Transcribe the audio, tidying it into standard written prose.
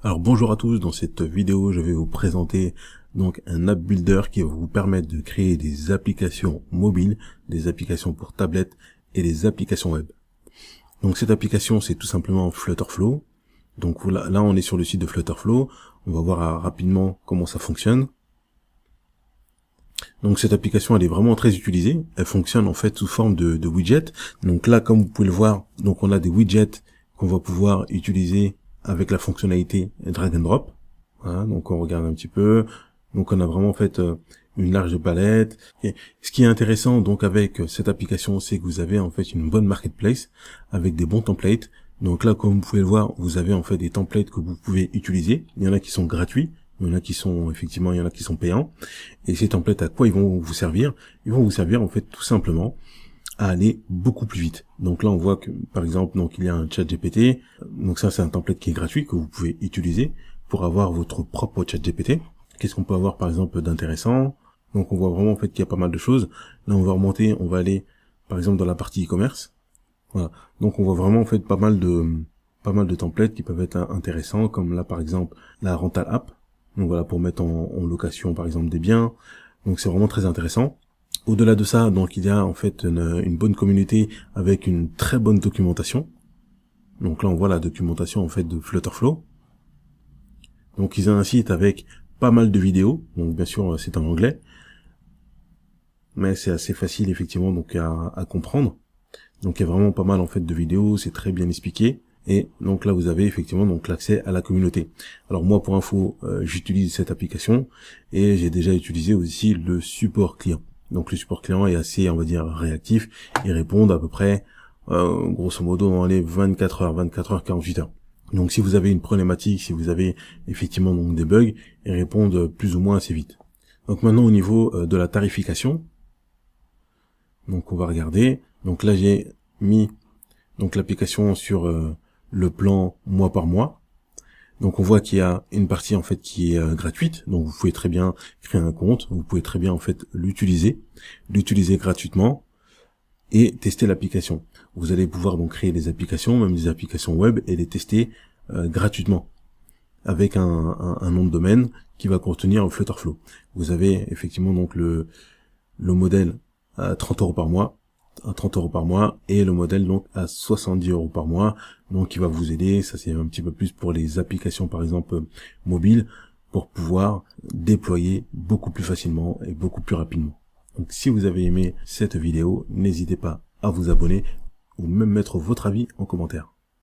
Alors bonjour à tous, dans cette vidéo je vais vous présenter donc un app builder qui va vous permettre de créer des applications mobiles, des applications pour tablettes et des applications web. Donc cette application c'est tout simplement Flutterflow. Donc là on est sur le site de Flutterflow, on va voir rapidement comment ça fonctionne. Donc cette application elle est vraiment très utilisée, elle fonctionne en fait sous forme de widget. Donc là comme vous pouvez le voir, donc on a des widgets qu'on va pouvoir utiliser avec la fonctionnalité drag and drop. Voilà, donc on regarde un petit peu. Donc on a vraiment en fait une large palette. Et ce qui est intéressant donc avec cette application, c'est que vous avez en fait une bonne marketplace avec des bons templates. Donc là, comme vous pouvez le voir, vous avez en fait des templates que vous pouvez utiliser. Il y en a qui sont gratuits, il y en a qui sont effectivement, il y en a qui sont payants. Et ces templates, à quoi ils vont vous servir? Ils vont vous servir en fait tout simplement à aller beaucoup plus vite. Donc là on voit que par exemple donc il y a un chat GPT, donc ça c'est un template qui est gratuit que vous pouvez utiliser pour avoir votre propre chat GPT. Qu'est-ce qu'on peut avoir par exemple d'intéressant? Donc on voit vraiment en fait qu'il y a pas mal de choses. Là on va remonter, on va aller par exemple dans la partie e-commerce. Voilà. Donc on voit vraiment en fait pas mal de templates qui peuvent être intéressants, comme là par exemple la rental app. Donc voilà, pour mettre en location par exemple des biens. Donc c'est vraiment très intéressant. Au-delà de ça, donc il y a en fait une bonne communauté avec une très bonne documentation. Donc là on voit la documentation en fait de Flutterflow. Donc ils ont un site avec pas mal de vidéos, donc bien sûr c'est en anglais, mais c'est assez facile effectivement donc à comprendre. Donc il y a vraiment pas mal en fait de vidéos, c'est très bien expliqué. Et donc là vous avez effectivement donc l'accès à la communauté. Alors moi pour info, j'utilise cette application et j'ai déjà utilisé aussi le support client. Donc le support client est assez, on va dire, réactif. Ils répondent à peu près, grosso modo, dans les 24 heures, 48 heures. Donc si vous avez une problématique, si vous avez effectivement donc des bugs, ils répondent plus ou moins assez vite. Donc maintenant au niveau de la tarification, donc on va regarder. Donc là j'ai mis donc l'application sur le plan mois par mois. Donc on voit qu'il y a une partie en fait qui est gratuite, donc vous pouvez très bien créer un compte, vous pouvez très bien en fait l'utiliser gratuitement et tester l'application. Vous allez pouvoir donc créer des applications, même des applications web, et les tester gratuitement avec un nom de domaine qui va contenir Flutterflow. Vous avez effectivement donc le modèle à 30 € par mois, et le modèle donc à 70 € par mois, donc qui va vous aider. Ça c'est un petit peu plus pour les applications par exemple mobiles, pour pouvoir déployer beaucoup plus facilement et beaucoup plus rapidement. Donc si vous avez aimé cette vidéo, n'hésitez pas à vous abonner ou même mettre votre avis en commentaire.